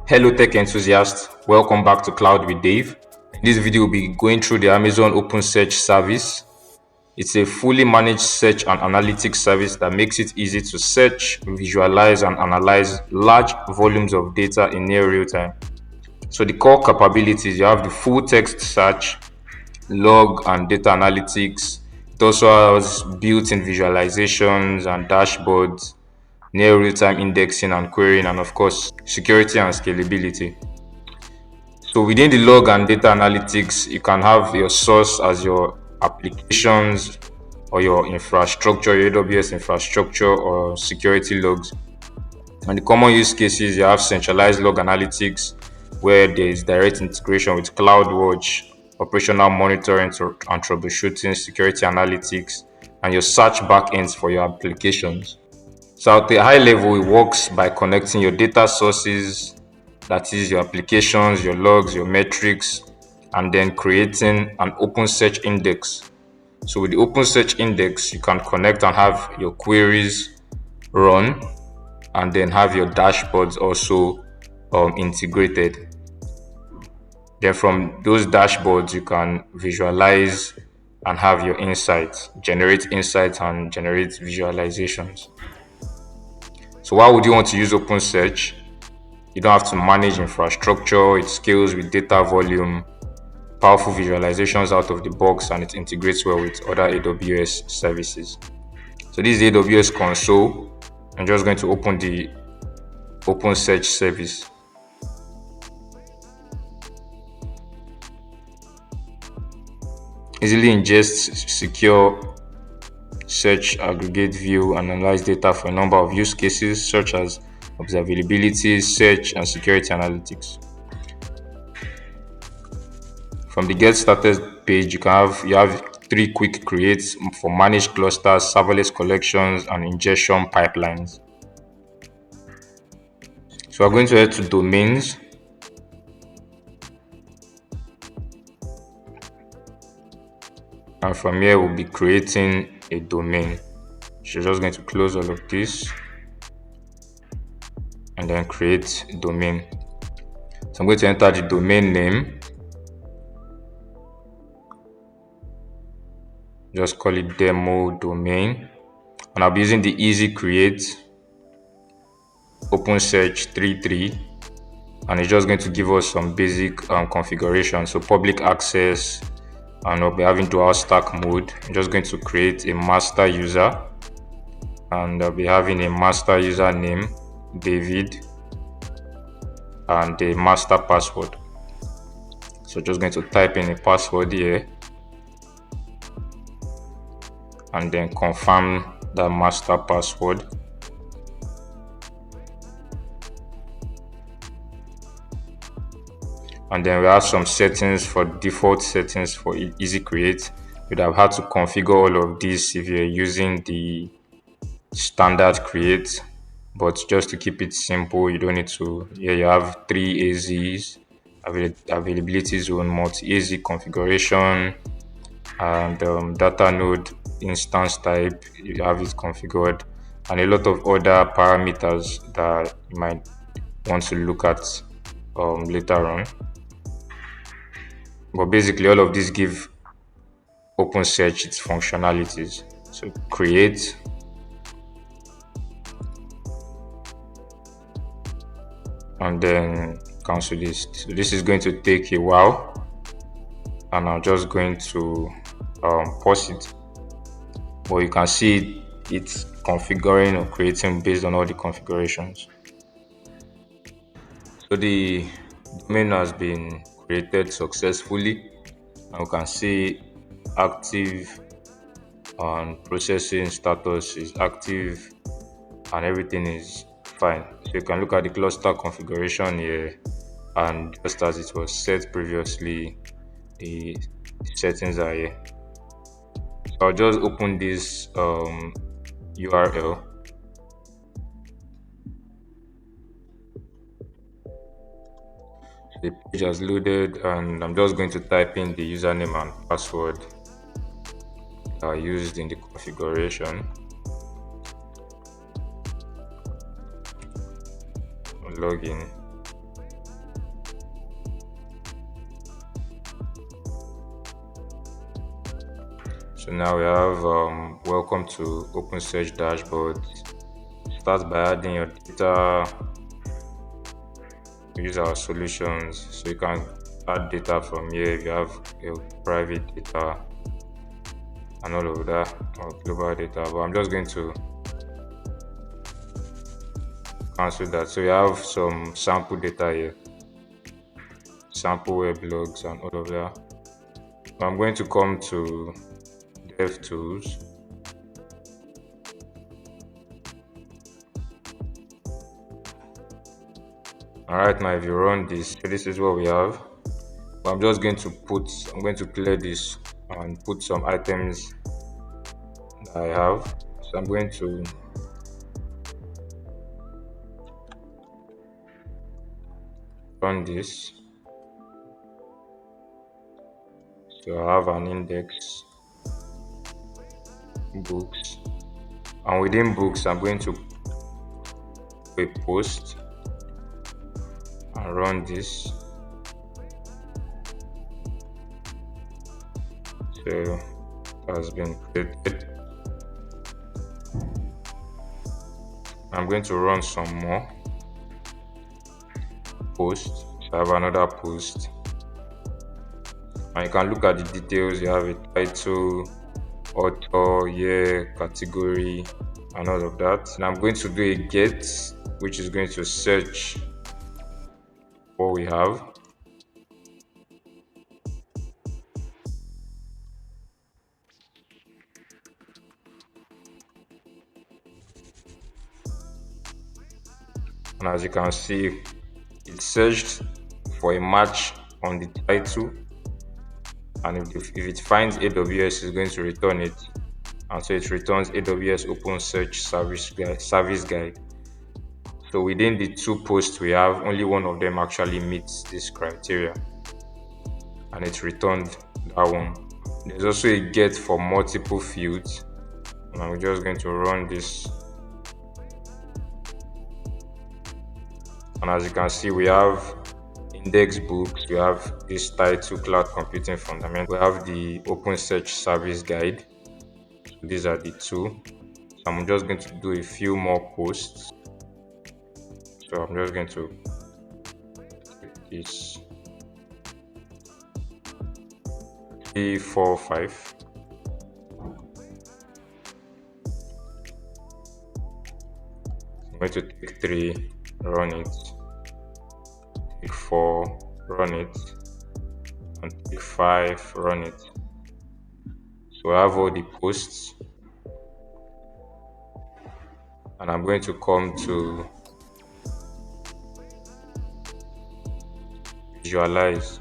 Hello tech enthusiasts, welcome back to Cloud with Dave. In this video we'll be going through the Amazon OpenSearch service. It's a fully managed search and analytics service that makes it easy to search, visualize and analyze large volumes of data in near real time. So the core capabilities, you have the full text search, log and data analytics. It also has built-in visualizations and dashboards, near real-time indexing and querying, and of course security and scalability. So within the log and data analytics, you can have your source as your applications or your infrastructure, your AWS infrastructure or security logs. And the common use cases, you have centralized log analytics where there is direct integration with CloudWatch, operational monitoring and troubleshooting, security analytics, and your search backends for your applications. So at a high level, it works by connecting your data sources, that is your applications, your logs, your metrics, and then creating an OpenSearch index. So with the OpenSearch index, you can connect and have your queries run, and then have your dashboards also integrated. Then from those dashboards, you can visualize and have your insights, generate insights and generate visualizations. So why would you want to use OpenSearch? You don't have to manage infrastructure, it scales with data volume, powerful visualizations out of the box, and it integrates well with other AWS services. So this is the AWS console. I'm just going to open the OpenSearch service. Easily ingest, secure, search, aggregate, view, and analyze data for a number of use cases such as observability, search, and security analytics. From the get started page, you have 3 quick creates for managed clusters, serverless collections, and ingestion pipelines. So we're going to head to domains. And from here, we'll be creating a domain. So just going to close all of this and then create a domain. So I'm going to enter the domain name. Just call it demo domain. And I'll be using the easy create OpenSearch 33. And it's just going to give us some basic configuration. So public access, and I'll be having dual stack mode. I'm just going to create a master user, and I'll be having a master username, David, and a master password. So just going to type in a password here and then confirm the master password. And then we have some settings for default settings for easy create. You'd have had to configure all of these if you're using the standard create, but just to keep it simple, you don't need to. Here you have 3 AZs, availability zone, multi-AZ configuration, and data node instance type. You have it configured, and a lot of other parameters that you might want to look at later on. But basically, all of these give OpenSearch its functionalities. So create, and then cancel this. So this is going to take a while, and I'm just going to pause it. But you can see it's configuring or creating based on all the configurations. So the domain has been created successfully, and we can see active and processing status is active and everything is fine. So you can look at the cluster configuration here, and just as it was set previously, the settings are here. So I'll just open this URL. The page has loaded, and I'm just going to type in the username and password that are used in the configuration. Login. So now we have welcome to OpenSearch dashboard. Start by adding your data. Use our solutions, so you can add data from here if you have your private data and all of that, or global data. But I'm just going to cancel that. So you have some sample data here, sample web logs and all of that. I'm going to come to DevTools. Alright, now if you run this, so this is what we have. But I'm just going to clear this and put some items that I have. So I'm going to run this. So I have an index, books, and within books I'm going to do a post and run this. So has been created. I'm going to run some more posts. So I have another post, and you can look at the details. You have a title, author, year, category, and all of that. And I'm going to do a get, which is going to search what we have. And as you can see, it searched for a match on the title, and if it finds AWS, it's going to return it. And so it returns AWS OpenSearch service guide. So within the two posts we have, only one of them actually meets this criteria, and it returned that one. There's also a get for multiple fields, and I'm just going to run this. And as you can see, we have index books, we have this title, cloud computing fundamental, we have the OpenSearch service guide. So these are the two. So I'm just going to do a few more posts. So I'm just going to take this 3, 4, 5. I'm going to take 3, run it, take 4, run it, and take 5, run it. So I have all the posts, and I'm going to come to visualize.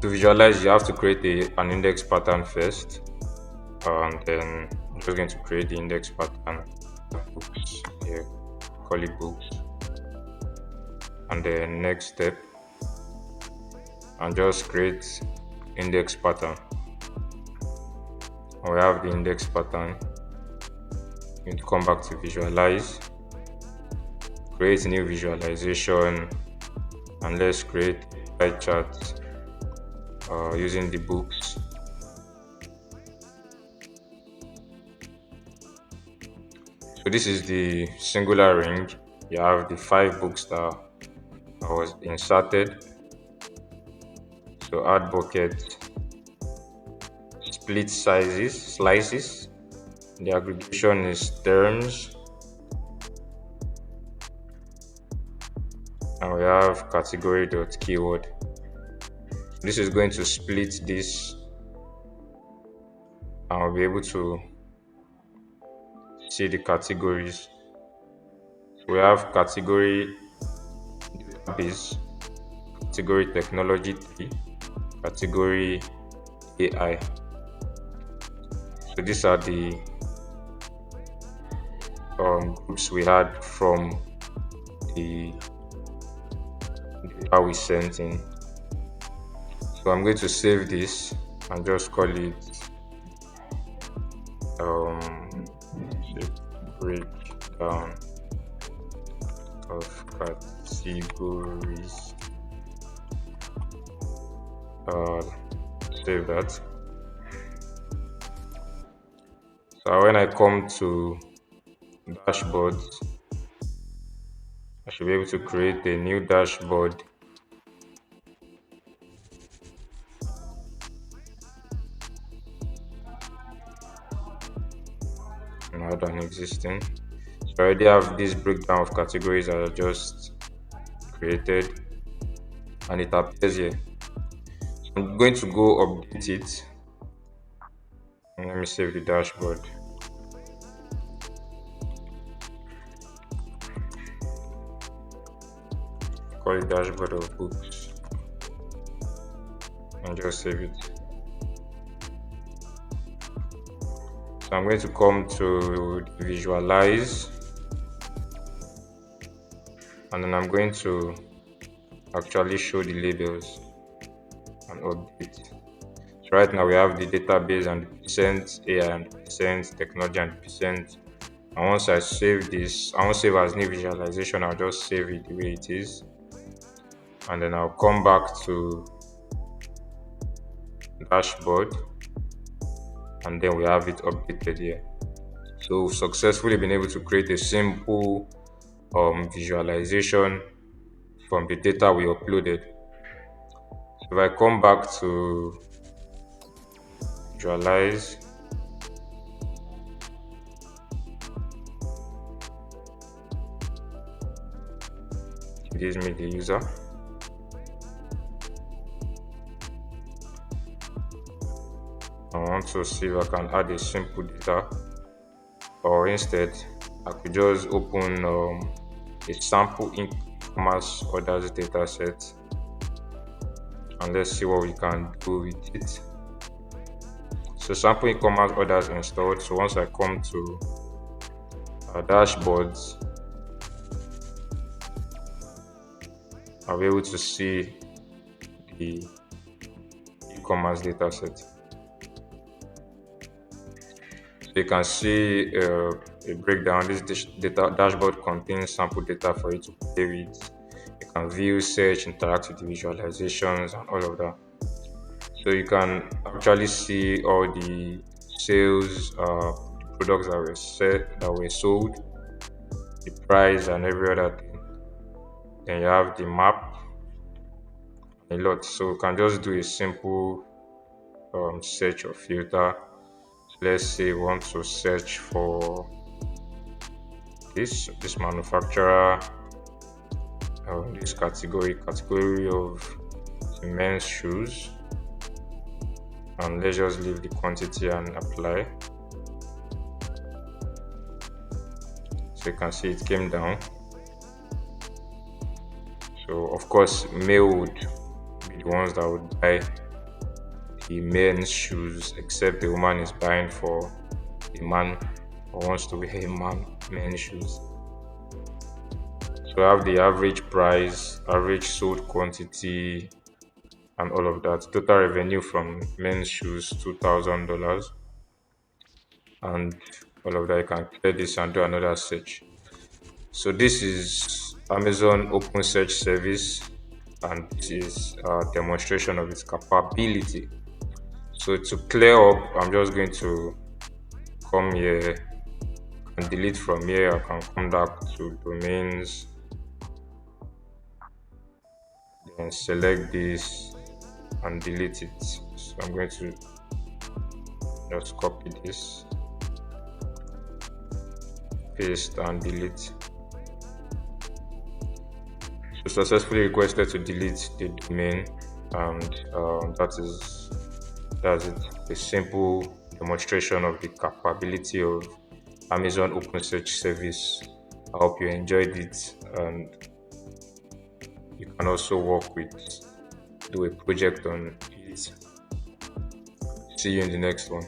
To visualize, you have to create an index pattern first, and then I'm just going to create the index pattern. Books here, call it books, and then next step, and just create index pattern. And we have the index pattern. You need to come back to visualize, create new visualization, and let's create a pie chart using the books. So this is the singular ring. You have the 5 books that was inserted. So add bucket, split slices. The aggregation is terms, and we have category.keyword. This is going to split this, and we'll be able to see the categories. So we have category database, category technology 3, category AI. So these are the groups we had from the data we sent in. So I'm going to save this and just call it breakdown of categories. Save that. So when I come to dashboard, I should be able to create a new dashboard and add an existing. So I already have this breakdown of categories that I just created and it appears here. I'm going to go update it and let me save the dashboard. Call it dashboard of books and just save it. So I'm going to come to visualize and then I'm going to actually show the labels and update. So right now we have the database and the percent AI and the percent technology and the percent. And once I save this, I won't save as new visualization, I'll just save it the way it is. And then I'll come back to dashboard and then we have it updated here. So we've successfully been able to create a simple visualization from the data we uploaded. So if I come back to visualize, it gives me the user. I want to see if I can add a simple data, or instead I could just open a sample e-commerce orders data set and let's see what we can do with it. So sample e-commerce orders installed. So once I come to our dashboards, I'll be able to see the e-commerce data set. So you can see a breakdown. This data dashboard contains sample data for you to play with. You can view, search, interact with the visualizations and all of that. So you can actually see all the sales, the products that were sold, the price, and every other thing. Then you have the map, a lot. So you can just do a simple search or filter. Let's say we want to search for this manufacturer, this category of men's shoes, and let's just leave the quantity and apply. So you can see it came down. So of course male would be the ones that would buy the men's shoes, except the woman is buying for the man or wants to wear men's shoes. So I have the average price, average sold quantity, and all of that. Total revenue from men's shoes $2,000, and all of that. You can clear this and do another search. So this is Amazon OpenSearch service, and this is a demonstration of its capability. So to clear up, I'm just going to come here and delete from here. I can come back to domains, then select this and delete it. So I'm going to just copy this, paste and delete. So successfully requested to delete the domain, and that's it. A simple demonstration of the capability of Amazon OpenSearch service. I hope you enjoyed it, and you can also do a project on it. See you in the next one.